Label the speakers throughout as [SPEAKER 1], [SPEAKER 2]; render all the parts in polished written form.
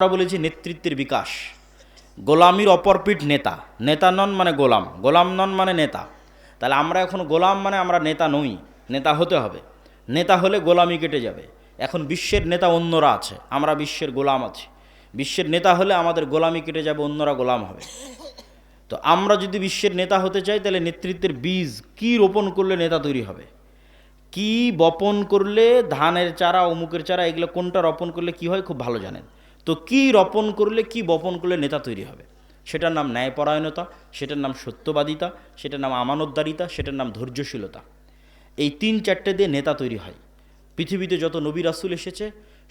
[SPEAKER 1] আমরা বলেছি নেতৃত্বের বিকাশ। গোলামির অপরপিঠ নেতা। নেতা নন মানে গোলাম, গোলাম নন মানে নেতা। তাহলে আমরা এখন গোলাম মানে আমরা নেতা নই, নেতা হতে হবে। নেতা হলে গোলামি কেটে যাবে। এখন বিশ্বের নেতা অন্যরা আছে, আমরা বিশ্বের গোলাম আছি। বিশ্বের নেতা হলে আমাদের গোলামি কেটে যাবে, অন্যরা গোলাম হবে। তো আমরা যদি বিশ্বের নেতা হতে চাই তাহলে নেতৃত্বের বীজ কি রোপণ করলে নেতা তৈরি হবে, কি বপন করলে ধানের চারা অমুকের চারা এগুলো কোনটা রোপণ করলে কি হয় খুব ভালো জানেন। তো কি রোপণ করলে কি বপন করলে নেতা তৈরি হবে, সেটার নাম ন্যায়পরায়ণতা, সেটার নাম সত্যবাদিতা, সেটার নাম আমানতদারিতা, সেটার নাম ধৈর্যশীলতা। এই তিন চারটে দিয়ে নেতা তৈরি হয়। পৃথিবীতে যত নবী রাসূল এসেছে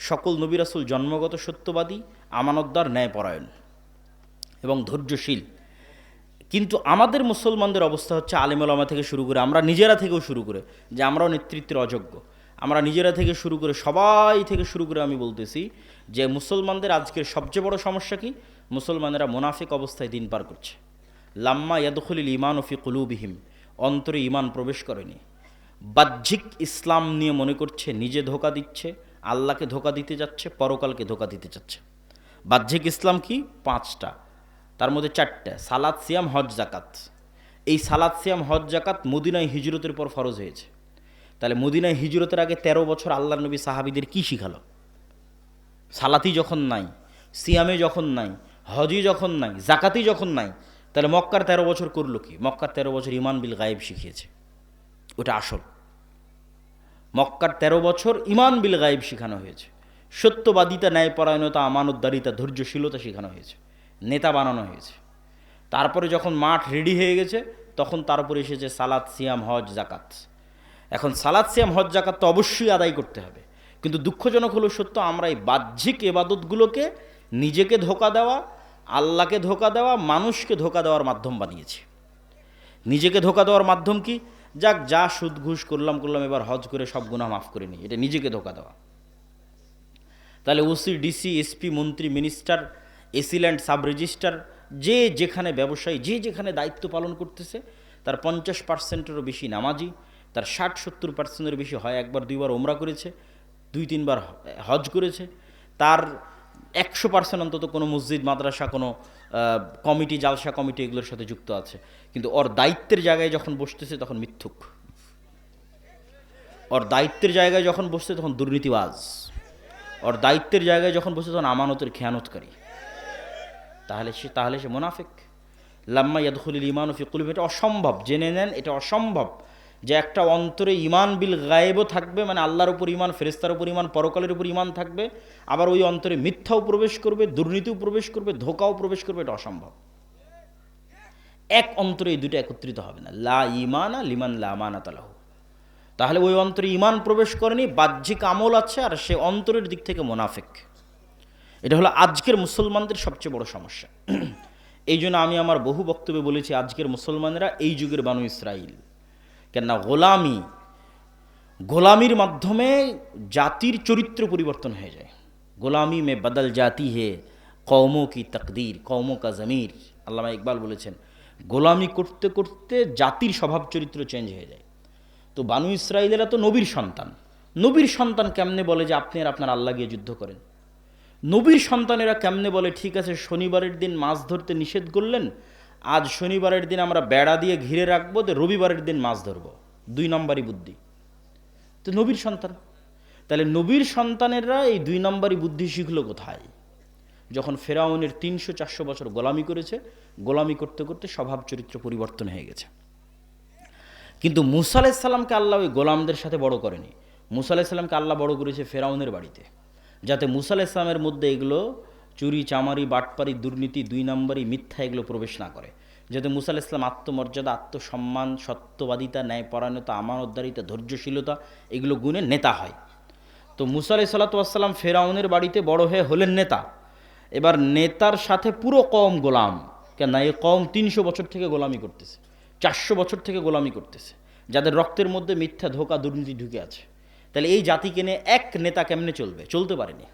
[SPEAKER 1] সকল নবী রাসূল জন্মগত সত্যবাদী, আমানতদার, ন্যায়পরায়ণ এবং ধৈর্যশীল। কিন্তু আমাদের মুসলমানদের অবস্থা হচ্ছে আলেম ওলামা থেকে শুরু করে আমরা নিজেরা থেকেও শুরু করে যে আমরাও নেতৃত্বের অযোগ্য। আমরা নিজেরা থেকে শুরু করে সবাই থেকে শুরু করে আমি বলতেছি যে মুসলমানদের আজকের সবচেয়ে বড় সমস্যা কি, মুসলমানেরা মুনাফিক অবস্থায় দিন পার করছে। লাম্মা ইয়াদখুলিল ঈমান ফি কুলুবিহিম, অন্তরে ঈমান প্রবেশ করেনি। বাহ্যিক ইসলাম নিয়ে মনে করছে নিজে ধোঁকা দিচ্ছে, আল্লাহকে ধোঁকা দিতে যাচ্ছে, পরকালকে ধোঁকা দিতে যাচ্ছে। বাহ্যিক ইসলাম কি? পাঁচটা, তার মধ্যে চারটা, সালাত, সিয়াম, হজ, জাকাত। এই সালাত, সিয়াম, হজ, জাকাত মদিনায় হিজরতের পর ফরজ হয়েছে। তাহলে মদিনায় হিজরতের আগে 13 বছর আল্লাহ নবী সাহাবিদের কি শিখালো? সালাতি যখন নাই, সিয়ামে যখন নাই, হজই যখন নাই, জাকাতি যখন নাই, তাহলে মক্কার 13 বছর করলো কি? মক্কার 13 বছর ইমান বিল গায়েব শিখিয়েছে, ওটা আসল। মক্কার 13 বছর ইমান বিল গায়েব শেখানো হয়েছে, সত্যবাদিতা, ন্যায়পরায়ণতা, আমানতদারিতা, ধৈর্যশীলতা শেখানো হয়েছে, নেতা বানানো হয়েছে। তারপরে যখন মাঠ রেডি হয়ে গেছে তখন তার উপরে এসেছে সালাত, সিয়াম, হজ, জাকাত। এখন সালাত, সিয়াম, হজ, জাকাত তো অবশ্যই আদায় করতে হবে, কিন্তু দুঃখজনক হলো সত্য আমরা এই বাহ্যিক এবাদতগুলোকে নিজেকে ধোঁকা দেওয়া, আল্লাহকে ধোঁকা দেওয়া, মানুষকে ধোঁকা দেওয়ার মাধ্যম বানিয়েছি। নিজেকে ধোঁকা দেওয়ার মাধ্যম কি? যাক, যা সুদ ঘুষ করলাম এবার হজ করে সব গুনাহ মাফ করে নিই, এটা নিজেকে ধোঁকা দেওয়া। তাহলে ওসি, ডিসি, এসপি, মন্ত্রী, মিনিস্টার, এসিল্যান্ড, সাব রেজিস্ট্রার, যে যেখানে ব্যবসায়ী, যে যেখানে দায়িত্ব পালন করতেছে, তার 50%-এরও বেশি নামাজি, তার 60-70%-এর বেশি হয় একবার দুইবার ওমরা করেছে, 2-3 বার হজ করেছে, তার 100% অন্তত কোনো মসজিদ, মাদ্রাসা, কোনো কমিটি, জালসা কমিটি এগুলোর সাথে যুক্ত আছে। কিন্তু ওর দায়িত্বের জায়গায় যখন বসতেছে তখন মিথ্যুক, ওর দায়িত্বের জায়গায় যখন বসছে তখন দুর্নীতিবাজ, ওর দায়িত্বের জায়গায় যখন বসে তখন আমানতের খেয়ানতকারী। তাহলে সে মুনাফিক। লাম্মা ইয়াদখুলিল ঈমানু ফি কুলুবিহিম, এটা অসম্ভব, জেনে নেন এটা অসম্ভব যে একটা অন্তরে ঈমান বিল গায়েবও থাকবে, মানে আল্লাহর উপর ঈমান, ফেরেশতার উপর ঈমান, পরকালের উপর ঈমান থাকবে, আবার ওই অন্তরে মিথ্যাও প্রবেশ করবে, দুর্নীতিও প্রবেশ করবে, ধোঁকাও প্রবেশ করবে, এটা অসম্ভব। এক অন্তরে এই দুটো একত্রিত হবে না। লা ঈমানা লিমান লা আমানাতা লাহু। তাহলে ওই অন্তরে ঈমান প্রবেশ করেনি, বাহ্যিক আমল আছে, আর সে অন্তরের দিক থেকে মুনাফিক। এটা হলো আজকের মুসলমানদের সবচেয়ে বড় সমস্যা। এই জন্য আমি আমার বহু বক্তব্যে বলেছি আজকের মুসলমানেরা এই যুগের বানু ইসরাইল। কেননা গোলামির মাধ্যমে জাতির চরিত্র পরিবর্তন হয়ে যায়। গোলামি মে বদল জাতি হে কওমো কি তকদির, কওমো কা জমির। আল্লামা ইকবাল বলেছেন গোলামি করতে করতে জাতির স্বভাব চরিত্র চেঞ্জ হয়ে যায়। তো বানু ইসরাইলেরা তো নবীর সন্তান। নবীর সন্তান কেমনে বলে যে আপনি আর আপনার আল্লাহ গিয়ে যুদ্ধ করেন? নবীর সন্তানেরা কেমনে বলে ঠিক আছে শনিবারের দিন মাছ ধরতে নিষেধ করলেন, আজ শনিবারের দিন আমরা বেড়া দিয়ে ঘিরে রাখবো, তো রবিবারের দিন মাছ ধরবো। 2 নম্বরই বুদ্ধি। তো নবীর সন্তান, তাহলে নবীর সন্তানেরা এই 2 নম্বরই বুদ্ধি শিখলো কোথায়? যখন ফেরাউনের 300-400 বছর গোলামি করেছে, গোলামি করতে করতে স্বভাব চরিত্র পরিবর্তন হয়ে গেছে। কিন্তু মুসা আলাইহিস সালামকে আল্লাহ ওই গোলামদের সাথে বড় করেনি। মুসা আলাইহিস সালামকে আল্লাহ বড় করেছে ফেরাউনের বাড়িতে, যাতে মুসা আলাইহিস সালামের মধ্যে এগুলো চুরি, চামারি, বাটপারি, দুর্নীতি, 2 নম্বরই, মিথ্যা এগুলো প্রবেশ না করে, যাতে মুসা আলাইহিস সালাম আত্মমর্যাদা, আত্মসম্মান, সত্যবাদিতা, ন্যায়পরায়ণতা, আমানতদারিতা, ধৈর্যশীলতা এগুলো গুণে নেতা হয়। তো মুসা আলাইহিস সালাম ফেরাউনের বাড়িতে বড় হয়ে হলেন নেতা। এবার নেতার সাথে পুরো কওম গোলাম। কেন? এই কওম 300 বছর থেকে গোলামি করতেছে, 400 বছর থেকে গোলামি করতেছে, যাদের রক্তের মধ্যে মিথ্যা, ধোঁকা, দুর্নীতি ঢুকে আছে। তাহলে এই জাতিকে নিয়ে এক নেতা কেমনে চলবে? চলতে পারেনি।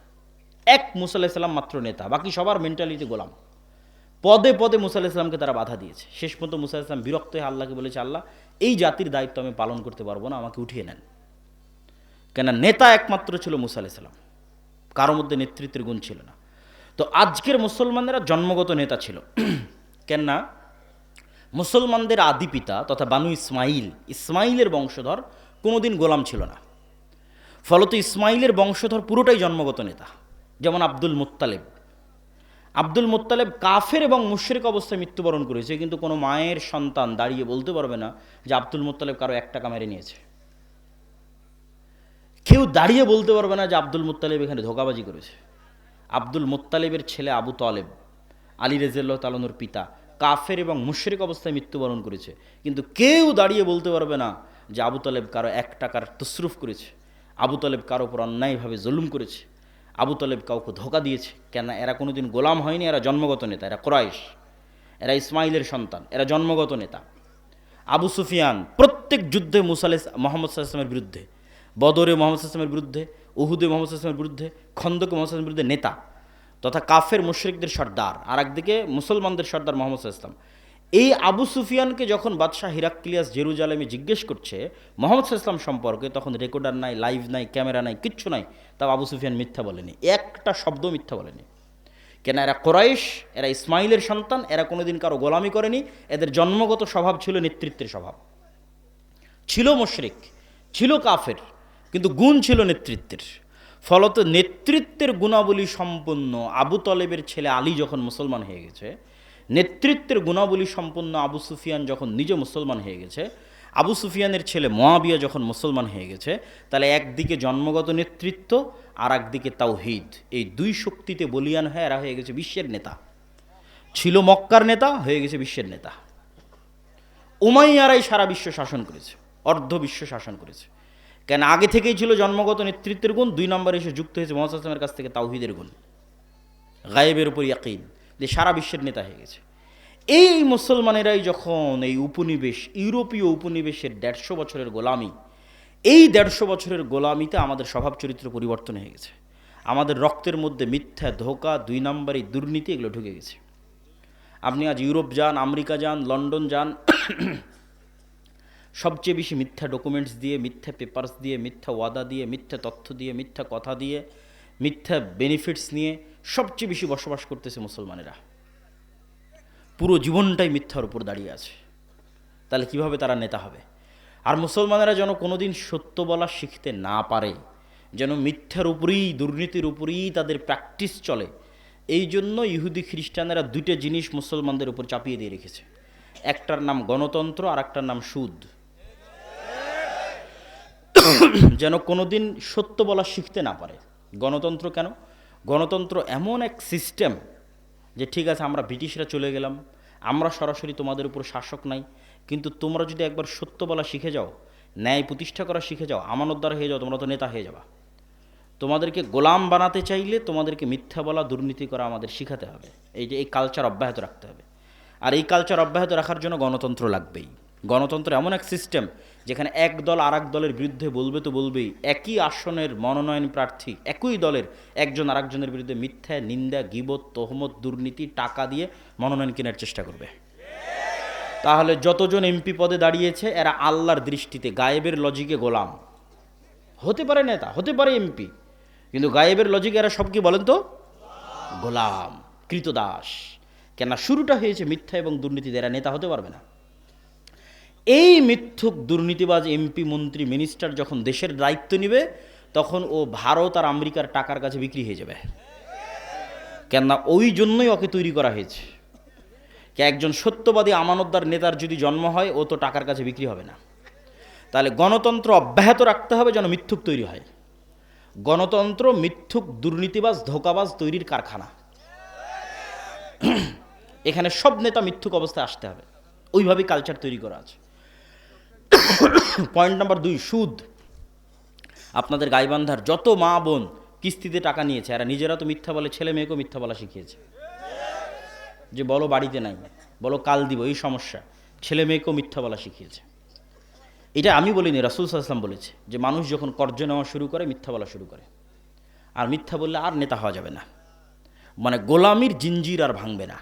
[SPEAKER 1] এক মুসা আলাইহিস সালাম মাত্র নেতা, বাকি সবার মেন্টালিটি গোলাম। পদে পদে মুসা আলাইহিস সালামকে তারা বাধা দিয়েছে। শেষ পর্যন্ত মুসা আলাইহিস সালাম বিরক্ত হয়ে আল্লাহকে বলেছে, আল্লাহ এই জাতির দায়িত্ব আমি পালন করতে পারবো না, আমাকে উঠিয়ে নেন। কেন? নেতা একমাত্র ছিল মুসা আলাইহিস সালাম, কারোর মধ্যে নেতৃত্বের গুণ ছিল না। তো আজকের মুসলমানেরা জন্মগত নেতা ছিল। কেননা মুসলমানদের আদি পিতা তথা বানু ইসমাইলের বংশধর কোনোদিন গোলাম ছিল না। ফলত ইসমাইলের বংশধর পুরোটাই জন্মগত নেতা। যেমন আব্দুল মুত্তালেব কাফের এবং মুশরিক অবস্থায় মৃত্যুবরণ করেছে, কিন্তু কোনো মায়ের সন্তান দাঁড়িয়ে বলতে পারবে না যে আব্দুল মুত্তালেব কারো 1 টাকা মেরে নিয়েছে। কেউ দাঁড়িয়ে বলতে পারবে না যে আব্দুল মুত্তালেব এখানে ধোঁকাবাজি করেছে। আব্দুল মুত্তালেবের ছেলে আবু তালেব, আলী রাদিয়াল্লাহু তাআলা আনহুর পিতা, কাফের এবং মুশরিক অবস্থায় মৃত্যুবরণ করেছে, কিন্তু কেউ দাঁড়িয়ে বলতে পারবে না যে আবু তালেব কারো 1 টাকার তসরুফ করেছে, আবু তালেব কারো উপর অন্যায়ভাবে জুলুম করেছে, আবু তালেব কাউকে ধোঁকা দিয়েছে। কেন? এরা কোনোদিন গোলাম হয়নি, এরা জন্মগত নেতা, এরা কুরাইশ, এরা ইসমাইলের সন্তান, এরা জন্মগত নেতা। আবু সুফিয়ান প্রত্যেক যুদ্ধে মুহাম্মদ সাল্লাল্লাহু আলাইহি ওয়াসাল্লামের বিরুদ্ধে, বদরে মুহাম্মদ সাল্লাল্লাহু আলাইহি ওয়াসাল্লামের বিরুদ্ধে, উহুদে মুহাম্মদ সাল্লাল্লাহু আলাইহি ওয়াসাল্লামের বিরুদ্ধে, খন্দকে মুহাম্মদ সাল্লাল্লাহু আলাইহি ওয়াসাল্লামের বিরুদ্ধে নেতা তথা কাফের মুশরিকদের সর্দার, আর একদিকে মুসলমানদের সর্দার মুহাম্মদ সাল্লাল্লাহু আলাইহি ওয়াসাল্লাম। এই আবু সুফিয়ানকে যখন বাদশাহ হিরাক্লিয়াস জেরুজালেমে জিজ্ঞেস করছে মুহাম্মদ সাল্লাল্লাহু আলাইহি ওয়াসাল্লাম সম্পর্কে, তখন রেকর্ডার নাই, লাইভ নাই, ক্যামেরা নাই, কিচ্ছু নাই, তাও আবু সুফিয়ান মিথ্যা বলেনি, একটা শব্দ মিথ্যা বলেনি। কেন? এরা কুরাইশ, এরা ইসমাইলের সন্তান, এরা কোনোদিন কারো গোলামি করেনি, এদের জন্মগত স্বভাব ছিল নেতৃত্বের স্বভাব। ছিল মুশরিক, ছিল কাফের, কিন্তু গুণ ছিল নেতৃত্বের। ফলত নেতৃত্বের গুণাবলী সম্পন্ন আবু তালেবের ছেলে আলী যখন মুসলমান হয়ে গেছে, নেতৃত্বের গুণাবলী সম্পন্ন আবু সুফিয়ান যখন নিজে মুসলমান হয়ে গেছে, আবু সুফিয়ানের ছেলে মুআবিয়া যখন মুসলমান হয়ে গেছে, তাহলে একদিকে জন্মগত নেতৃত্ব আর একদিকে তাওহীদ, এই দুই শক্তিতে বলিয়ান হয়ে এরা হয়ে গেছে বিশ্বের নেতা। ছিল মক্কার নেতা, হয়ে গেছে বিশ্বের নেতা। উমাইয়ারাই সারা বিশ্ব শাসন করেছে, অর্ধ বিশ্ব শাসন করেছে। কেন? আগে থেকেই ছিল জন্মগত নেতৃত্বের গুণ, 2 নম্বরে এসে যুক্ত হয়েছে মুহাম্মদ সাল্লাল্লাহু আলাইহি ওয়াসাল্লামের কাছ থেকে তাওহীদের গুণ, গায়েবের উপর ইয়াকিন, যে সারা বিশ্বের নেতা হয়ে গেছে। এই মুসলমানেরাই যখন এই উপনিবেশ, ইউরোপীয় উপনিবেশের 150 বছরের গোলামি, এই 150 বছরের গোলামিতে আমাদের স্বভাব চরিত্র পরিবর্তন হয়ে গেছে। আমাদের রক্তের মধ্যে মিথ্যা, ধোঁকা, 2 নম্বরে দুর্নীতি এগুলো ঢুকে গেছে। আপনি আজ ইউরোপ যান, আমেরিকা যান, লন্ডন যান, সবচেয়ে বেশি মিথ্যা ডকুমেন্টস দিয়ে, মিথ্যা পেপারস দিয়ে, মিথ্যা ওয়াদা দিয়ে, মিথ্যা তথ্য দিয়ে, মিথ্যা কথা দিয়ে, মিথ্যা বেনিফিটস নিয়ে সবচেয়ে বেশি বসবাস করতেছে মুসলমানেরা। পুরো জীবনটাই মিথ্যার উপর দাঁড়িয়ে আছে। তাহলে কিভাবে তারা নেতা হবে? আর মুসলমানেরা যেন কোনোদিন সত্য বলা শিখতে না পারে, যেন মিথ্যার উপরেই, দুর্নীতির উপরেই তাদের প্র্যাকটিস চলে, এই জন্য ইহুদি খ্রিস্টানেরা 2টা জিনিস মুসলমানদের উপর চাপিয়ে দিয়ে রেখেছে। একটার নাম গণতন্ত্র আর একটার নাম সুদ। যেন কোনোদিন সত্য বলা শিখতে না পারে। গণতন্ত্র কেন? গণতন্ত্র এমন এক সিস্টেম যে ঠিক আছে, আমরা ব্রিটিশরা চলে গেলাম, আমরা সরাসরি তোমাদের উপর শাসক নাই, কিন্তু তোমরা যদি একবার সত্য বলা শিখে যাও, ন্যায় প্রতিষ্ঠা করা শিখে যাও, আমানতদার হয়ে যাও, তোমরা তো নেতা হয়ে যাবা। তোমাদেরকে গোলাম বানাতে চাইলে তোমাদেরকে মিথ্যা বলা, দুর্নীতি করা আমাদের শিখাতে হবে। এই কালচার অব্যাহত রাখতে হবে। আর এই কালচার অব্যাহত রাখার জন্য গণতন্ত্র লাগবেই। গণতন্ত্র এমন এক সিস্টেম যেখানে এক দল আর এক দলের বিরুদ্ধে বলবে তো বলবেই, একই আসনের মনোনয়ন প্রার্থী একই দলের একজন আরেকজনের বিরুদ্ধে মিথ্যা, নিন্দা, গীবত, তহমত, দুর্নীতি, টাকা দিয়ে মনোনয়ন কেনার চেষ্টা করবে। তাহলে যতজন এমপি পদে দাঁড়িয়েছে এরা আল্লাহর দৃষ্টিতে গায়েবের লজিকে গোলাম। হতে পারে নেতা, হতে পারে এমপি, কিন্তু গায়েবের লজিকে এরা সব কি বলেন তো? গোলাম, কৃতদাস। কেন? শুরুটা হয়েছে মিথ্যা এবং দুর্নীতিতে, এরা নেতা হতে পারবে না। এই মিথ্যুক দুর্নীতিবাজ এমপি, মন্ত্রী, মিনিস্টার যখন দেশের দায়িত্ব নেবে, তখন ও ভারত আর আমেরিকার টাকার কাছে বিক্রি হয়ে যাবে। কেননা ওই জন্যই ওকে তৈরি করা হয়েছে। একজন সত্যবাদী আমানতদার নেতার যদি জন্ম হয়, ও তো টাকার কাছে বিক্রি হবে না। তাহলে গণতন্ত্র অব্যাহত রাখতে হবে যেন মিথ্যুক তৈরি হয়। গণতন্ত্র মিথ্যুক, দুর্নীতিবাজ, ধোঁকাবাজ তৈরির কারখানা। এখানে সব নেতা মিথ্যুক অবস্থায় আসতে হবে, ওইভাবেই কালচার তৈরি করা আছে। পয়েন্ট নাম্বার 2, সুদ। আপনাদের গাইবান্ধার যত মা বোন কিস্তিতে টাকা নিয়েছে, এরা নিজেরা তো মিথ্যা বলে, ছেলে মেয়েকেও মিথ্যা বলা শিখিয়েছে। যে বলো বাড়িতে নাই, বলো কাল দিব, এই সমস্যা, ছেলে মেয়েকেও মিথ্যা বলা শিখিয়েছে। এটা আমি বলিনি, রাসূল সাল্লাল্লাহু আলাইহি ওয়াসাল্লাম বলেছে যে মানুষ যখন কর্জ নেওয়া শুরু করে, মিথ্যা বলা শুরু করে। আর মিথ্যা বললে আর নেতা হওয়া যাবে না, মানে গোলামির জিঞ্জির আর ভাঙবে না।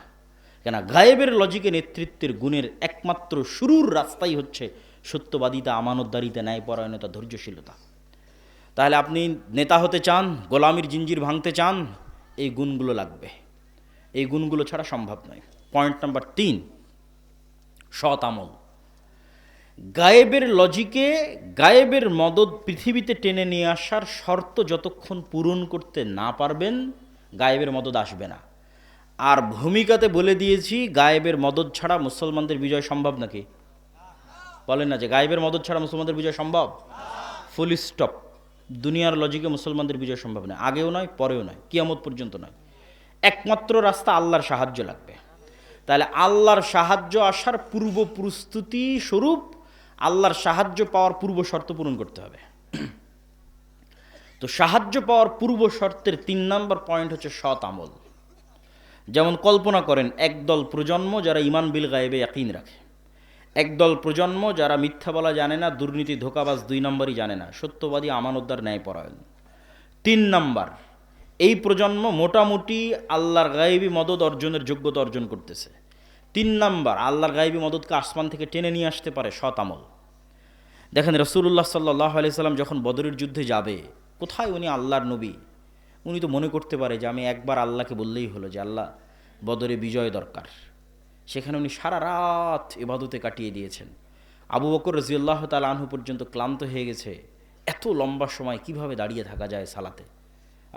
[SPEAKER 1] কেন? গায়েবের লজিকে নেতৃত্বের গুণের একমাত্র শুরুর রাস্তাই হচ্ছে সত্যবাদিতা, আমানতদারিতা, ন্যায়পরায়ণতা, ধৈর্যশীলতা। তাহলে আপনি নেতা হতে চান, গোলামির জিঞ্জির ভাঙতে চান, এই গুণগুলো লাগবে। এই গুণগুলো ছাড়া সম্ভব নয়। পয়েন্ট নাম্বার 3, সৎ আমল। গায়েবের লজিকে গায়েবের মদদ পৃথিবীতে টেনে নিয়ে আসার শর্ত যতক্ষণ পূরণ করতে না পারবেন, গায়েবের মদদ আসবে না। আর ভূমিকাতে বলে দিয়েছি, গায়েবের মদদ ছাড়া মুসলমানদের বিজয় সম্ভব নাকি? বলেন না যে গায়েবের মদদ ছাড়া মুসলমানদের বিজয় সম্ভব? Full stop. দুনিয়ার লজিকে মুসলমানদের বিজয় সম্ভব নয়, আগেও নয়, পরেও নয়, কিয়ামত পর্যন্ত নয়। একমাত্র রাস্তা আল্লাহর সাহায্য লাগবে। তাহলে আল্লাহর সাহায্য আসার পূর্ব প্রস্তুতি স্বরূপ আল্লাহর সাহায্য পাওয়ার পূর্ব শর্ত পূরণ করতে হবে। তো সাহায্য পাওয়ার পূর্ব শর্তের 3 নম্বর পয়েন্ট হচ্ছে সৎ আমল। যেমন কল্পনা করেন, একদল প্রজন্ম যারা ইমান বিল গায়েবে ইয়াকিন রাখে, একদল প্রজন্ম যারা মিথ্যা বলা জানে না, দুর্নীতি ধোঁকাবাজ 2 নম্বরই জানে না, সত্যবাদী আমানতদার ন্যায়পরায়ণ। 3 নম্বর, এই প্রজন্ম মোটামুটি আল্লাহর গায়েবী মদদ অর্জনের যোগ্যতা অর্জন করতেছে। 3 নম্বর, আল্লাহর গায়েবী মদদকে আসমান থেকে টেনে নিয়ে আসতে পারে সৎ আমল। দেখেন রাসূলুল্লাহ সাল্লাল্লাহু আলাইহি সাল্লাম যখন বদরের যুদ্ধে যাবে, কোথায় উনি আল্লাহর নবী, উনি তো মনে করতে পারে যে আমি একবার আল্লাহকে বললেই হলো যে আল্লাহ বদরে বিজয় দরকার। সেখানে উনি সারা রাত ইবাদতে কাটিয়ে দিয়েছেন। আবু বকর রাদিয়াল্লাহু তাআলা আনহু পর্যন্ত ক্লান্ত হয়ে গেছে, এত লম্বা সময় কিভাবে দাঁড়িয়ে থাকা যায় সালাতে,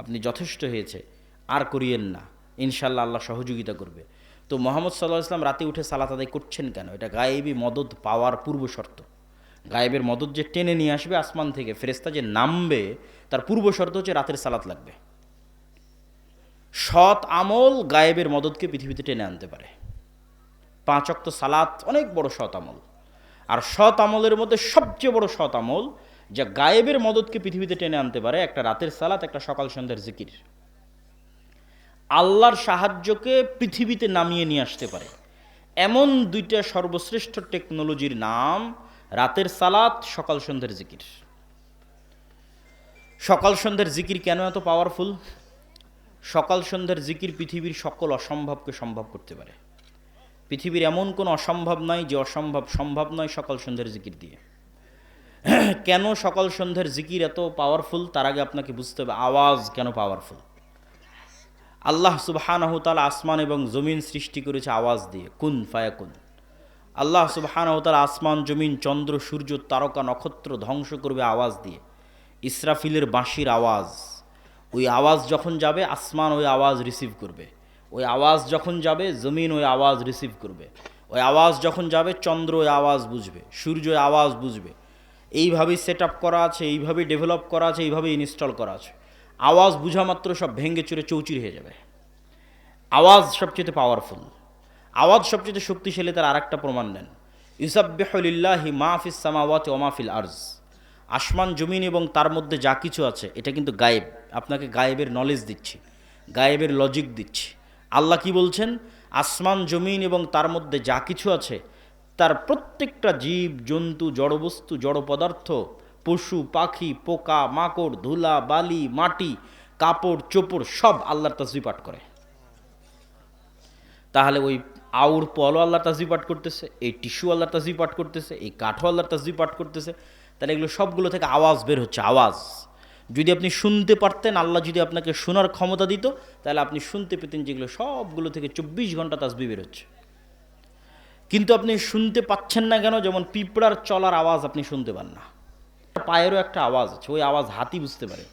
[SPEAKER 1] আপনি যথেষ্ট হয়েছে, আর করিয়েন না, ইনশাল্লাহ আল্লাহ সহযোগিতা করবে। তো মুহাম্মদ সাল্লাল্লাহু আলাইহি ওয়াসাল্লাম রাতে উঠে সালাত আদায় করছেন কেন? এটা গায়েবী মদদ পাওয়ার পূর্ব শর্ত। গায়েবের মদদ যে টেনে নিয়ে আসবে আসমান থেকে, ফেরেশতা যে নামবে, তার পূর্ব শর্ত হচ্ছে রাতের সালাত লাগবে। সৎ আমল গায়েবের মদদকে পৃথিবীতে টেনে আনতে পারে। 5 ওয়াক্ত সালাত অনেক বড় সৎ আমল। আর সৎ আমলের মধ্যে সবচেয়ে বড় সৎ আমল যা গায়েবের মদদকে পৃথিবীতে টেনে আনতে পারে, একটা রাতের সালাত, একটা সকাল সন্ধ্যার জিকির। আল্লাহর সাহায্যকে পৃথিবীতে নামিয়ে নিয়ে আসতে পারে এমন 2টা সর্বশ্রেষ্ঠ টেকনোলজির নাম রাতের সালাত, সকাল সন্ধ্যার জিকির। সকাল সন্ধ্যার জিকির কেন এত পাওয়ারফুল? সকাল সন্ধ্যার জিকির পৃথিবীর সকল অসম্ভবকে সম্ভব করতে পারে। পৃথিবীর এমন কোনো অসম্ভব নাই যে অসম্ভব সম্ভব নয় সকাল সন্ধ্যার জিকির দিয়ে। কেন সকাল সন্ধ্যার জিকির এত পাওয়ারফুল? তার আগে আপনাকে বুঝতে হবে আওয়াজ কেন পাওয়ারফুল। আল্লাহ সুবহানাহু তাআলা আসমান এবং জমিন সৃষ্টি করেছে আওয়াজ দিয়ে, কুন ফায়াকুন। আল্লাহ সুবহানাহু তাআলা আসমান, জমিন, চন্দ্র, সূর্য, তারকা, নক্ষত্র ধ্বংস করবে আওয়াজ দিয়ে। ইসরাফিলের বাঁশির আওয়াজ, ওই আওয়াজ যখন যাবে আসমান ওই আওয়াজ রিসিভ করবে, ওই আওয়াজ যখন যাবে জমিন ওই আওয়াজ রিসিভ করবে, ওই আওয়াজ যখন যাবে চন্দ্র ওই আওয়াজ বুঝবে, সূর্য ওই আওয়াজ বুঝবে। এইভাবেই সেট আপ করা আছে, এইভাবেই ডেভেলপ করা আছে, এইভাবেই ইনস্টল করা আছে। আওয়াজ বুঝা মাত্র সব ভেঙ্গে চুরে চৌচির হয়ে যাবে। আওয়াজ সবচেয়ে পাওয়ারফুল, আওয়াজ সবচেয়ে শক্তিশালী। তার আরেকটা প্রমাণ নেন, ইউসাব্বিহু লিল্লাহি মা ফিস সামাওয়াতি ওয়া মা ফিল আরজ। আসমান, জমিন এবং তার মধ্যে যা কিছু আছে এটা কিন্তু গায়েব। আপনাকে গায়েবের নলেজ দিচ্ছি, গায়েবের লজিক দিচ্ছি। আল্লাহ কি বলছেন? আসমান, জমিন এবং তার মধ্যে যা কিছু আছে, তার প্রত্যেকটা জীব জন্তু, জড়বস্তু, জড় পদার্থ, পশু পাখি, পোকা মাকড়, ধুলা বালি, মাটি, কাপড় চোপড় সব আল্লাহর তাসবিহ পাঠ করে। তাহলে ওই আউর পলও আল্লাহর তাসবিহ পাঠ করতেছে, এই টিস্যু আল্লাহর তাসবিহ পাঠ করতেছে, এই কাঠও আল্লাহর তাসবিহ পাঠ করতেছে। তাহলে এগুলো সবগুলো থেকে আওয়াজ বের হচ্ছে, আওয়াজ। যদি আপনি শুনতে পারতেন, আল্লাহ যদি আপনাকে শোনার ক্ষমতা দিত, তাহলে আপনি শুনতে পেতেন যেগুলো সবগুলো থেকে 24 ঘন্টা তাসবিহ বের হচ্ছে। কিন্তু আপনি শুনতে পাচ্ছেন না কেন? যেমন পিঁপড়ার চলার আওয়াজ আপনি শুনতে পান না, পায়েরও একটা আওয়াজ আছে, ওই আওয়াজ হাতি বুঝতে পারে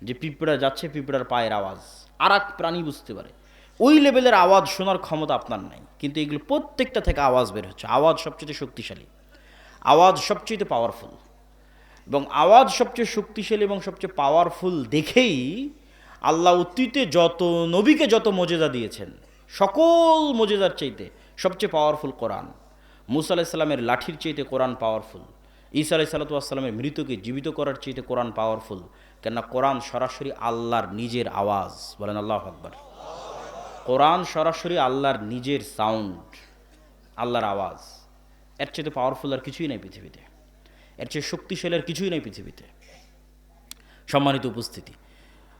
[SPEAKER 1] যে পিঁপড়া যাচ্ছে, পিঁপড়ার পায়ের আওয়াজ। আর এক প্রাণী বুঝতে পারে। ওই লেভেলের আওয়াজ শোনার ক্ষমতা আপনার নাই, কিন্তু এগুলো প্রত্যেকটা থেকে আওয়াজ বের হচ্ছে। আওয়াজ সবচেয়ে শক্তিশালী, আওয়াজ সবচেয়ে পাওয়ারফুল। এবং আওয়াজ সবচেয়ে শক্তিশালী এবং সবচেয়ে পাওয়ারফুল দেখেই আল্লাহ অতীতে যত নবীকে যত মজেজা দিয়েছেন, সকল মজেজার চাইতে সবচেয়ে পাওয়ারফুল কোরআন। মুসা আলাইহিস সালামের লাঠির চাইতে কোরআন পাওয়ারফুল। ঈসা আলাইহিস সালামের মৃতকে জীবিত করার চাইতে কোরআন পাওয়ারফুল। কেননা কোরআন সরাসরি আল্লাহর নিজের আওয়াজ। বলেন আল্লাহু আকবার। কোরআন সরাসরি আল্লাহর নিজের সাউন্ড, আল্লাহর আওয়াজ। এর চাইতে পাওয়ারফুল আর কিছুই নেই পৃথিবীতে, এর চেয়ে শক্তিশালী আর কিছুই নেই পৃথিবীতে। সম্মানিত উপস্থিতি,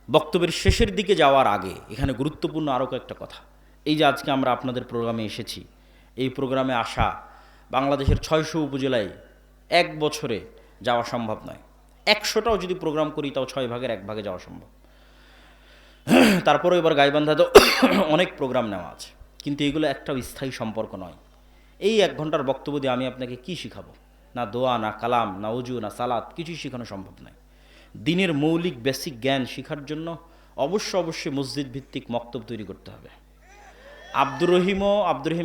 [SPEAKER 1] বক্তব্যের শেষের দিকে যাওয়ার আগে এখানে গুরুত্বপূর্ণ আরও কয়েকটা কথা। এই যে আজকে আমরা আপনাদের প্রোগ্রামে এসেছি, এই প্রোগ্রামে আসা বাংলাদেশের 600 উপজেলায় এক বছরে যাওয়া সম্ভব নয়। 100টাও যদি প্রোগ্রাম করি তাও 6 ভাগের 1 ভাগে যাওয়া সম্ভব। তারপরে এবার গাইবান্ধা তো অনেক প্রোগ্রাম নেওয়া আছে, কিন্তু এগুলো একটাও স্থায়ী সম্পর্ক নয়। এই 1 ঘন্টার বক্তব্য দিয়ে আমি আপনাকে কি শিখাবো? না দোয়া, না কালাম, না অজু, না সালাত, কিছুই শেখানো সম্ভব নয়। দিনের মৌলিক বেসিক জ্ঞান শেখার জন্য অবশ্যই মসজিদ ভিত্তিক মক্তব তৈরি করতে হবে। আব্দুর রহিম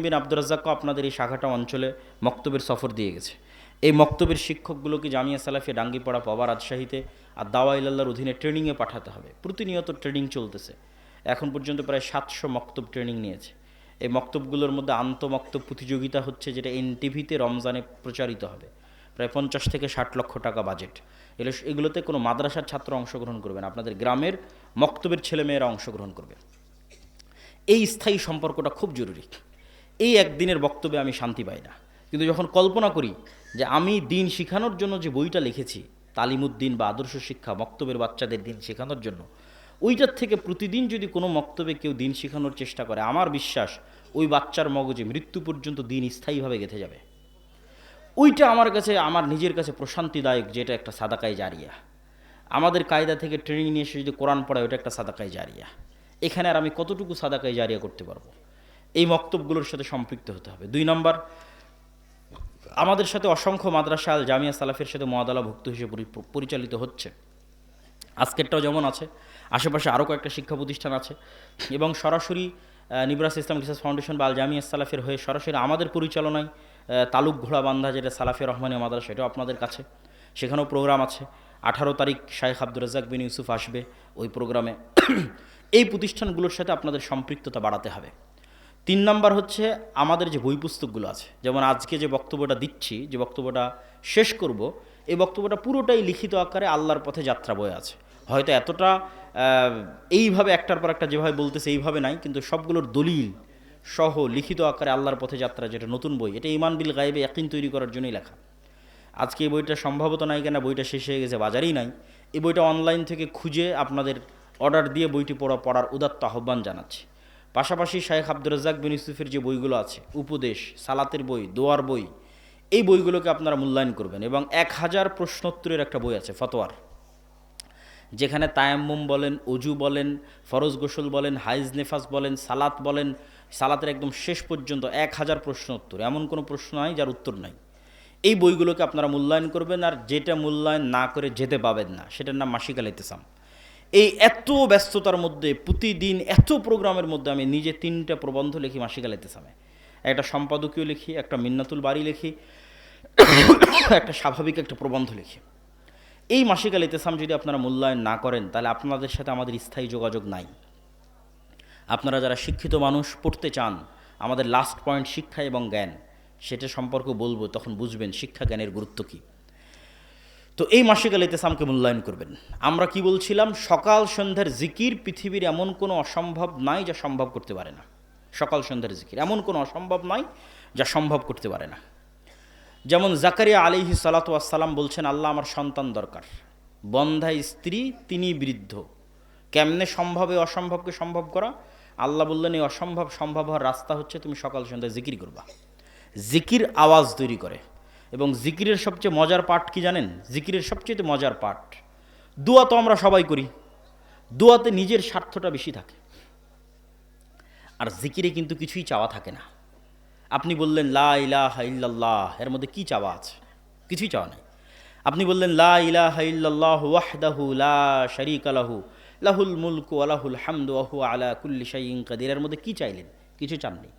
[SPEAKER 1] বিন আব্দুর রাজ্জাকও আপনাদের এই শাখাটা অঞ্চলে মক্তবের সফর দিয়ে গেছে। এই মক্তবের শিক্ষকগুলোকে জামিয়া সালাফিয়া ডাঙ্গিপাড়া, পাওয়া, রাজশাহীতে আর দাওয়া ইলাল্লাহর অধীনে ট্রেনিংয়ে পাঠাতে হবে। প্রতিনিয়ত ট্রেনিং চলতেছে। এখন পর্যন্ত প্রায় 700 মক্তব ট্রেনিং নিয়েছে। এই মক্তবগুলোর মধ্যে আন্তঃমক্তব প্রতিযোগিতা হচ্ছে, যেটা এনটিভিতে রমজানে প্রচারিত হবে। প্রায় 50 থেকে 60 লক্ষ টাকা বাজেট। এগুলোতে কোনো মাদ্রাসার ছাত্র অংশগ্রহণ করবে না, আপনাদের গ্রামের মক্তবের ছেলেমেয়েরা অংশগ্রহণ করবে। এই স্থায়ী সম্পর্কটা খুব জরুরি। এই একদিনের বক্তব্যে আমি শান্তি পাই না, কিন্তু যখন কল্পনা করি যে আমি দিন শেখানোর জন্য যে বইটা লিখেছি, তালিমুদ্দিন বা আদর্শ শিক্ষা, মক্তবের বাচ্চাদের দিন শেখানোর জন্য, ওইটার থেকে প্রতিদিন যদি কোনো মক্তবে কেউ দিন শেখানোর চেষ্টা করে, আমার বিশ্বাস ওই বাচ্চার মগজে মৃত্যু পর্যন্ত দিন স্থায়ীভাবে গেঁথে যাবে। ওইটা আমার কাছে, আমার নিজের কাছে প্রশান্তিদায়ক, যেটা একটা সাদাকায়ে জারিয়া। আমাদের কায়দা থেকে ট্রেনিং নিয়ে এসে যদি কোরআন পড়ায়, ওটা একটা সাদাকায়ে জারিয়া। এখানে আর আমি কতটুকু সাদাকায়ে জারিয়া করতে পারবো? এই মক্তবগুলোর সাথে সম্পৃক্ত হতে হবে। 2 নম্বর, আমাদের সাথে অসংখ্য মাদ্রাসা আল জামিয়া সালাফের সাথে মুআদালাভুক্ত হিসেবে পরিচালিত হচ্ছে। আজকেরটাও যেমন আছে, আশেপাশে আরও কয়েকটা শিক্ষা প্রতিষ্ঠান আছে, এবং সরাসরি নিবরাস ইসলাম রিসার্চ ফাউন্ডেশন বা আল জামিয়া সালাফের হয়ে সরাসরি আমাদের পরিচালনায় তালুক ঘোড়াবান্ধা, যেটা সালাফিয়া রহমানিয়া মাদ্রাসা, এটাও আপনাদের কাছে, সেখানেও প্রোগ্রাম আছে। 18 তারিখ শাইখ আব্দুর রাজ্জাক বিন ইউসুফ আসবে ওই প্রোগ্রামে। এই প্রতিষ্ঠানগুলোর সাথে আপনাদের সম্পৃক্ততা বাড়াতে হবে। 3 নম্বর হচ্ছে, আমাদের যে বই পুস্তকগুলো আছে, যেমন আজকে যে বক্তব্যটা দিচ্ছি, যে বক্তব্যটা শেষ করব, এই বক্তব্যটা পুরোটাই লিখিত আকারে আল্লাহর পথে যাত্রা বয়ে আছে। হয়তো এতটা এইভাবে একটার পর একটা যেভাবে বলতেছে এইভাবে নাই, কিন্তু সবগুলোর দলিল সহ লিখিত আকারে আল্লাহর পথে যাত্রা, যেটা নতুন বই, এটা ঈমান বিল গায়বে ইয়াকিন তৈরি করার জন্যই লেখা। আজকে এই বইটা সম্ভবত নাই, কেন বইটা শেষ হয়ে গেছে, বাজারেই নাই। এই বইটা অনলাইন থেকে খুঁজে আপনাদের অর্ডার দিয়ে বইটি পড়ার উদাত্ত আহ্বান জানাচ্ছি। পাশাপাশি শাইখ আব্দুর রাজ্জাক বিন ইউসুফের যে বইগুলো আছে, উপদেশ, সালাতের বই, দোয়ার বই, এই বইগুলোকে আপনারা মূল্যায়ন করবেন। এবং 1000 প্রশ্নোত্তরের একটা বই আছে, ফতোয়ার, যেখানে তায়াম্মুম বলেন, অজু বলেন, ফরজ গোসল বলেন, হাইজ নেফাস বলেন, সালাত বলেন, সালাতের একদম শেষ পর্যন্ত 1000 প্রশ্নোত্তর। এমন কোনো প্রশ্ন নাই যার উত্তর নাই। এই বইগুলোকে আপনারা মূল্যায়ন করবেন, আর যেটা মূল্যায়ন না করে যেতে পাবেন না, সেটার নাম মাসিক আল ইতিসাম। এই এত ব্যস্ততার মধ্যে, প্রতিদিন এত প্রোগ্রামের মধ্যে আমি নিজে 3টা প্রবন্ধ লিখি মাসিক আল ইতিসামে। একটা সম্পাদকীয় লিখি, একটা মিন্নাতুল বাড়ি লিখি, একটা স্বাভাবিক একটা প্রবন্ধ লিখি। এই মাসিক আল ইতিসাম যদি আপনারা মূল্যায়ন না করেন, তাহলে আপনাদের সাথে আমাদের স্থায়ী যোগাযোগ নাই। আপনারা যারা শিক্ষিত মানুষ, পড়তে চান, আমাদের লাস্ট পয়েন্ট শিক্ষা এবং জ্ঞান, সেটা সম্পর্কে বলবো, তখন বুঝবেন শিক্ষা জ্ঞানের গুরুত্ব কী। তো এই মাসিক আল ইতিসামকে মূল্যায়ন করবেন। আমরা কি বলছিলাম? সকাল সন্ধ্যার জিকির পৃথিবীর এমন কোনো অসম্ভব নাই যা সম্ভব করতে পারে না। সকাল সন্ধ্যার জিকির এমন কোনো অসম্ভব নাই যা সম্ভব করতে পারে না। যেমন জাকারিয়া আলাইহিস সালাতু ওয়াস সালাম বলছেন, আল্লাহ আমার সন্তান দরকার, বন্ধা স্ত্রী, তিনি বৃদ্ধ, কেমনে সম্ভব এই অসম্ভবকে সম্ভব করা? আল্লাহ বললেন, এই অসম্ভব সম্ভব হওয়ার রাস্তা হচ্ছে তুমি সকাল সন্ধ্যায় জিকির করবা। জিকির আওয়াজ তৈরি করে। এবং জিকিরের সবচেয়ে মজার পার্ট কি জানেন? জিকিরের সবচেয়ে মজার পার্ট, দোয়া তো আমরা সবাই করি, দোয়াতে নিজের স্বার্থটা বেশি থাকে, আর জিকিরে কিন্তু কিছুই চাওয়া থাকে না। আপনি বললেন লা ইলাহা ইল্লাল্লাহ, এর মধ্যে কি চাওয়া আছে? কিছুই চাওয়া নাই। আপনি বললেন লা ইলাহা ইল্লাল্লাহু ওয়াহদাহু লা শারীকা লাহু লাহুল মুলকু ওয়া লাহুল হামদু ওয়া হুয়া আলা কুল্লি শাইইন কাদির, এর মধ্যে কি চাইলেন? কিছু চাননি।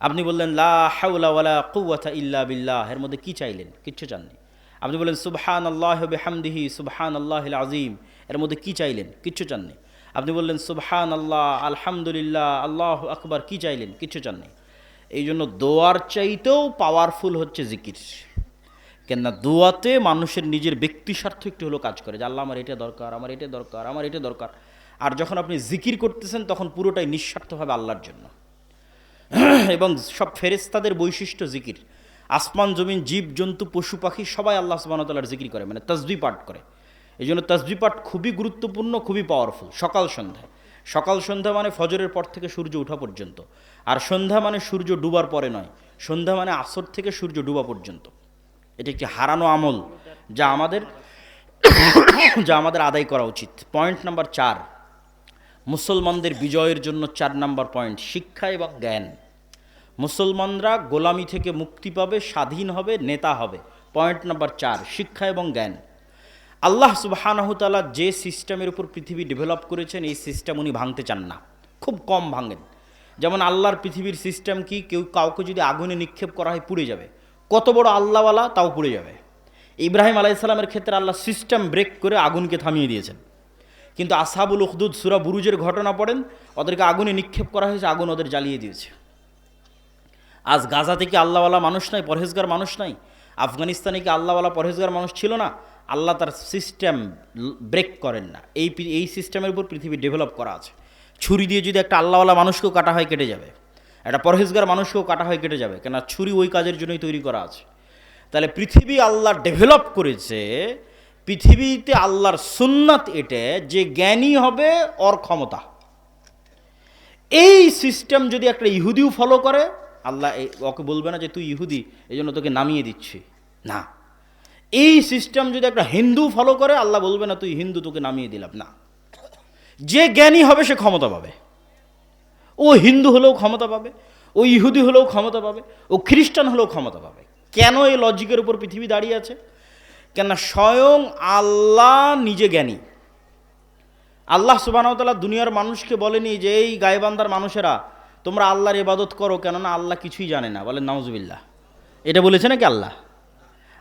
[SPEAKER 1] আপনি বললেন লা হাওলা ওয়ালা কুওয়াতা ইল্লা বিল্লাহ, এর মধ্যে কি চাইলেন? কিচ্ছু চাননি। আপনি বললেন সুবহানাল্লাহি ওয়া বিহামদিহি সুবহানাল্লাহিল আযীম, এর মধ্যে কি চাইলেন? কিচ্ছু চাননি। আপনি বললেন সুবহানাল্লাহ, আলহামদুলিল্লাহ, আল্লাহু আকবার, কি চাইলেন? কিচ্ছু চাননি। এই জন্য দোয়ার চাইতেও পাওয়ারফুল হচ্ছে জিকির। কেননা দোয়াতে মানুষের নিজের ব্যক্তি স্বার্থ একটু হলেও কাজ করে, যে আল্লাহ আমার এটা দরকার, আমার এটা দরকার, আমার এটা দরকার। আর যখন আপনি জিকির করতেছেন, তখন পুরোটাই নিঃস্বার্থভাবে আল্লাহর জন্য। এবং সব ফেরেশতাদের বৈশিষ্ট্য জিকির। আসমান জমিন, জীব জন্তু, পশু পাখি সবাই আল্লাহ সুবহানাহু ওয়া তাআলার জিকির করে, মানে তাসবিহ পাঠ করে। এই জন্য তাসবিহ পাঠ খুবই গুরুত্বপূর্ণ, খুবই পাওয়ারফুল। সকাল সন্ধ্যা, সকাল সন্ধ্যা মানে ফজরের পর থেকে সূর্য ওঠা পর্যন্ত, আর সন্ধ্যা মানে সূর্য ডুবার পরে নয়, সন্ধ্যা মানে আসর থেকে সূর্য ডুবা পর্যন্ত। এটা একটি হারানো আমল, যা আমাদের আদায় করা উচিত। পয়েন্ট নাম্বার 4, মুসলমানদের বিজয়ের জন্য 4 নম্বর পয়েন্ট, শিক্ষা এবং জ্ঞান। মুসলমানরা গোলামি থেকে মুক্তি পাবে, স্বাধীন হবে, নেতা হবে। পয়েন্ট নাম্বার 4, শিক্ষা এবং জ্ঞান। আল্লাহ সুবহানাহু তাআলা যে সিস্টেমের উপর পৃথিবী ডেভেলপ করেছেন, এই সিস্টেম উনি ভাঙতে চান না, খুব কম ভাঙেন। যেমন আল্লাহর পৃথিবীর সিস্টেম কি, কাউকে যদি আগুনে নিক্ষেপ করা হয় পুড়ে যাবে, কত বড় আল্লাহওয়ালা তাও পুড়ে যাবে। ইব্রাহিম আলাইহিস সালামের ক্ষেত্রে আল্লাহ সিস্টেম ব্রেক করে আগুনকে থামিয়ে দিয়েছেন। কিন্তু আসহাবুল উখদুদ সূরা বুরুজের ঘটনা পড়েন, ওদেরকে আগুনে নিক্ষেপ করা হয়েছে, আগুন ওদের জ্বালিয়ে দিয়েছে। আজ গাজা থেকে আল্লাহওয়ালা মানুষ নাই, পরহেজগার মানুষ নাই। আফগানিস্তানে কি আল্লাহওয়ালা পরহেজগার মানুষ ছিল না? আল্লাহ তার সিস্টেম ব্রেক করেন না। এই সিস্টেমের উপর পৃথিবী ডেভেলপ করা আছে। ছুরি দিয়ে যদি একটা আল্লাহওয়ালা মানুষকেও কাটা হয় কেটে যাবে, একটা পরহেজগার মানুষকেও কাটা হয় কেটে যাবে, কেন ছুরি ওই কাজের জন্যই তৈরি করা আছে। তাহলে পৃথিবী আল্লাহ ডেভেলপ করেছে, পৃথিবীতে আল্লাহর সুন্নাত এটা যে জ্ঞানী হবে ওর ক্ষমতা। এই সিস্টেম যদি একটা ইহুদিও ফলো করে, আল্লাহ ওকে বলবে না যে তুই ইহুদি এই জন্য তোকে নামিয়ে দিচ্ছি, না। এই সিস্টেম যদি একটা হিন্দু ফলো করে, আল্লাহ বলবে না তুই হিন্দু, তোকে নামিয়ে দিলাম, না। যে জ্ঞানী হবে সে ক্ষমতা পাবে। ও হিন্দু হলেও ক্ষমতা পাবে, ও ইহুদি হলেও ক্ষমতা পাবে, ও খ্রিস্টান হলেও ক্ষমতা পাবে। কেন এই লজিকের উপর পৃথিবী দাঁড়িয়ে আছে? কেন স্বয়ং আল্লাহ নিজে জ্ঞানী। আল্লাহ সুবহানাহু ওয়া তাআলা দুনিয়ার মানুষকে বলেনি যে এই গায়বান্দার মানুষেরা তোমরা আল্লাহর ইবাদত করো, কেননা আল্লাহ কিছুই জানে না, বলেন নাউজুবিল্লাহ। এটা বলেছে নাকি আল্লাহ?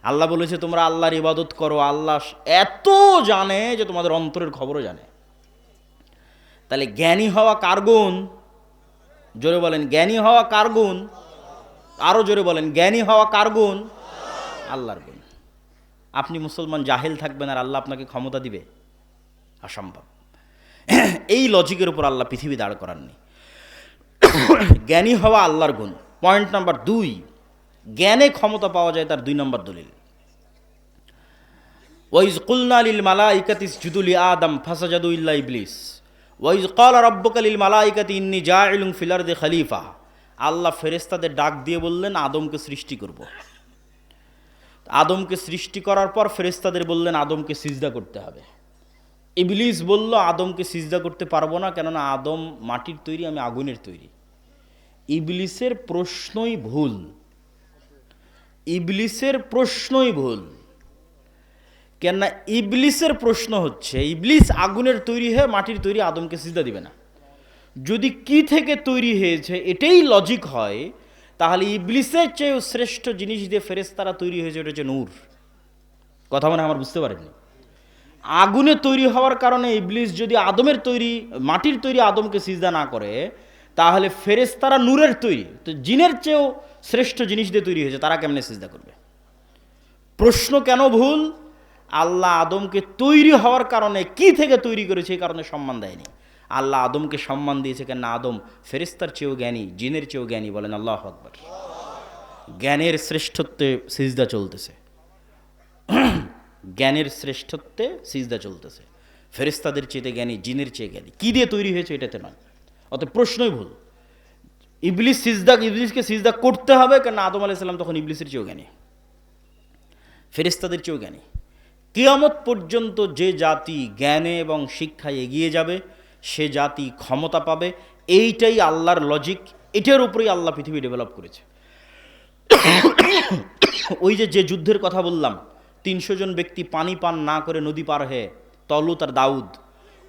[SPEAKER 1] আল্লাহ বলেছে তোমরা আল্লাহর ইবাদত করো, আল্লাহ এত জানে যে তোমাদের অন্তরের খবরও জানে। তাহলে জ্ঞানী হওয়া কার গুণ? জোরে বলেন, জ্ঞানী হওয়া কার গুণ? আরো জোরে বলেন, জ্ঞানী হওয়া কার গুণ? আল্লাহর গুণ। আপনি মুসলমান জাহেল থাকবেন আর আল্লাহ আপনাকে ক্ষমতা দিবে? অসম্ভব। এই লজিকের উপর আল্লাহ পৃথিবী দাঁড় করাননি। জ্ঞানী হওয়া আল্লাহর গুণ। পয়েন্ট নাম্বার 2, জ্ঞানে ক্ষমতা পাওয়া যায় তার 2 নম্বর দলিল। ওয়াইজ কুলনা লিল মালাইকাতি ইসজুদু লি আদম ফাসাজাদু ইল্লা ইবলিস ওয়াইজ ক্বালা রাব্বুকা লিল মালাইকাতি ইন্নী জাইলুন ফিল আরদি খলিফা। আল্লাহ ফেরেশতাদের ডাক দিয়ে বললেন আদমকে সৃষ্টি করব। আদমকে সৃষ্টি করার পর ফেরেশতাদের বললেন আদমকে সিজদা করতে হবে। ইবলিস বলল আদমকে সিজদা করতে পারবো না, কেননা আদম মাটির তৈরি, আমি আগুনের তৈরি। ইবলিসের প্রশ্নই ভুল, ইবলিসের প্রশ্নই ভুল। কেননা ইবলিসের প্রশ্ন হচ্ছে ইবলিস আগুনের তৈরি হয়ে মাটির তৈরি, আদমকে সিজদা দিবে না। যদি কি থেকে তৈরি হয়েছে এটাই লজিক হয়, তাহলে ইবলিসের চেয়েও শ্রেষ্ঠ জিনিস দিয়ে ফেরেশতারা তৈরি হয়েছে, এটা হচ্ছে নূর। কথা মানে আমার বুঝতে পারেননি? আগুনে তৈরি হওয়ার কারণে ইবলিস যদি আদমের তৈরি, মাটির তৈরি আদমকে সিজদা না করে, তাহলে ফেরেশতারা নূরের তৈরি, তো জিনের চেয়েও শ্রেষ্ঠ জিনিস দিয়ে তৈরি হয়েছে, তারা কেমনে সিজদা করবে? প্রশ্ন কেন ভুল? আল্লাহ আদমকে তৈরি হওয়ার কারণে, কি থেকে তৈরি করেছে এই কারণে সম্মান দেয়নি। আল্লাহ আদমকে সম্মান দিয়েছে কেন? আদম ফেরেশতার চেয়েও জ্ঞানী, জিনের চেয়েও জ্ঞানী। বলেন আল্লাহু আকবার। জ্ঞানের শ্রেষ্ঠত্বে সিজদা চলতেছে, জ্ঞানের শ্রেষ্ঠত্বে সিজদা চলতেছে। ফেরেশতাদের চেয়ে জ্ঞানী, জিনের চেয়ে জ্ঞানী। কি দিয়ে তৈরি হয়েছে এটাতে নয়। অত প্রশ্নই ভুল। ইবলিসকে সিজদা করতে হবে কেন? আদম আলাইহিস সালাম তখন ইবলিসের চেয়েও জ্ঞানী, ফেরেশতাদের চেয়েও জ্ঞানী। কিয়ামত পর্যন্ত যে জাতি জ্ঞানে এবং শিক্ষায় এগিয়ে যাবে সে জাতি ক্ষমতা পাবে। এইটাই আল্লাহর লজিক, এটার উপরেই আল্লাহ পৃথিবী ডেভেলপ করেছে। ওই যে যুদ্ধের কথা বললাম, 300 জন ব্যক্তি পানি পান না করে নদী পার হয়ে, তলুত আর দাউদ,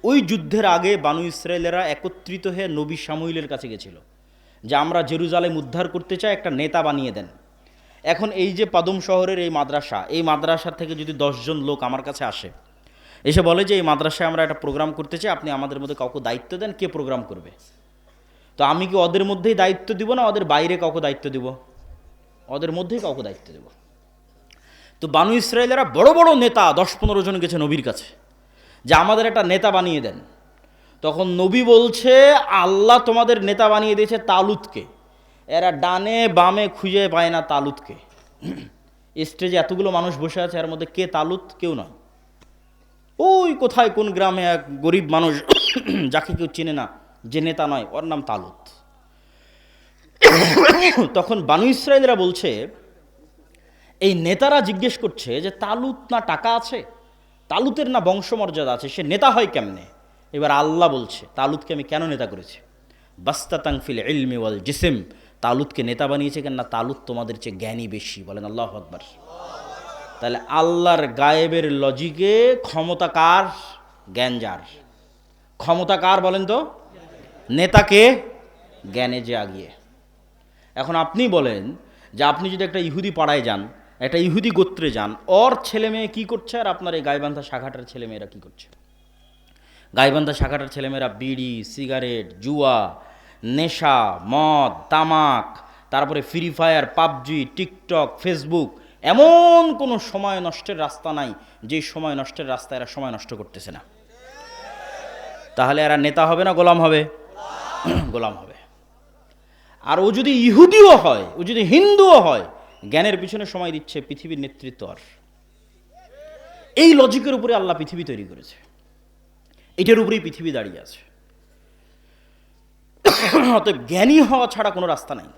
[SPEAKER 1] ওই যুদ্ধের আগে বানু ইসরায়েলেরা একত্রিত হয়ে নবী শামুইলের কাছে গেছিল যে আমরা জেরুজালেম উদ্ধার করতে চাই, একটা নেতা বানিয়ে দেন। এখন এই যে পাদুম শহরের এই মাদ্রাসা, এই মাদ্রাসার থেকে যদি 10 জন লোক আমার কাছে আসে, এসে বলে যে এই মাদ্রাসায় আমরা একটা প্রোগ্রাম করতে চাই, আপনি আমাদের মধ্যে কাউকে দায়িত্ব দেন, কে প্রোগ্রাম করবে? তো আমি কি ওদের মধ্যেই দায়িত্ব দিব না ওদের বাইরে কাউকে দায়িত্ব দিব? ওদের মধ্যেই কাউকে দায়িত্ব দেব। তো বানু ইসরায়েলেরা বড় বড় নেতা 10-15 জন গেছে নবীর কাছে যে আমাদের একটা নেতা বানিয়ে দেন। তখন নবী বলছে আল্লাহ তোমাদের নেতা বানিয়ে দিয়েছে তালুতকে। এরা ডানে বামে খুঁজে পায় না তালুতকে। স্টেজে এতগুলো মানুষ বসে আছে, এর মধ্যে কে তালুত? কেউ নয়। ওই কোথায় কোন গ্রামে এক গরিব মানুষ যাকে কেউ চেনে না, যে নেতা নয়, ওর নাম তালুত। তখন বানু ইসরায়েলরা বলছে, এই নেতারা জিজ্ঞেস করছে যে তালুত না টাকা আছে, তালুতের না বংশমর্যাদা আছে, সে নেতা হয় কেমনে? এবার আল্লাহ বলছে তালুতকে আমি কেন নেতা করেছি, বাস্তাতাং ফিল ইলমি ওয়াল জিসিম, তালুতকে নেতা বানিয়েছে কেন না তালুত তোমাদের চেয়ে জ্ঞানী বেশি, বলেন আল্লাহু আকবার। তাহলে আল্লাহর গায়েবের লজিকে ক্ষমতা কার, জ্ঞান যার। ক্ষমতা কার বলেন তো, নেতাকে, জ্ঞানে যে আগিয়ে। এখন আপনি বলেন যে আপনি যদি একটা ইহুদি পাড়ায় যান, একটা ইহুদি গোত্রে যান, ওর ছেলে মেয়ে কী করছে আর আপনার এই গাইবান্ধা শাখাটার ছেলেমেয়েরা কী করছে। গাইবান্ধা শাখাটার ছেলেমেয়েরা বিড়ি, সিগারেট, জুয়া, নেশা, মদ, তামাক, তারপরে free fire, PUBG, TikTok, Facebook, এমন কোনো সময় নষ্টের রাস্তা নাই যে সময় নষ্টের রাস্তা এরা সময় নষ্ট করতেছে না। তাহলে এরা নেতা হবে না গোলাম হবে? গোলাম হবে। আর ও যদি ইহুদিও হয়, ও যদি হিন্দুও হয়, জ্ঞানের পিছনে সময় দিচ্ছে পৃথিবীর নেতৃত্ব। আর এই লজিকের উপরে আল্লাহ পৃথিবী তৈরি করেছে, এটার উপরেই পৃথিবী দাঁড়িয়ে আছে। অতএব জ্ঞানী হওয়া ছাড়া কোনো রাস্তা নাই,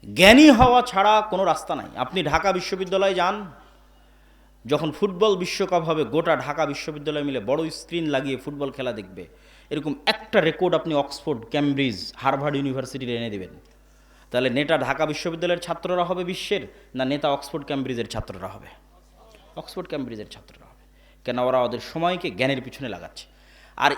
[SPEAKER 1] জ্ঞানী হওয়া ছাড়া কোনো রাস্তা নাই। আপনি ঢাকা বিশ্ববিদ্যালয়ে যান, যখন ফুটবল বিশ্বকাপ হবে গোটা ঢাকা বিশ্ববিদ্যালয় মিলে বড় স্ক্রিন লাগিয়ে ফুটবল খেলা দেখবে, এরকম একটা রেকর্ড আপনি অক্সফোর্ড, ক্যামব্রিজ, হার্ভার্ড ইউনিভার্সিটির এনে দেবেন। তাহলে নেতা ঢাকা বিশ্ববিদ্যালয়ের ছাত্ররা হবে বিশ্বের, না নেতা অক্সফোর্ড ক্যামব্রিজের ছাত্ররা হবে? অক্সফোর্ড ক্যামব্রিজের ছাত্ররা হবে। কেন? ওরা ওদের সময়কে জ্ঞানের পিছনে লাগাচ্ছে। আর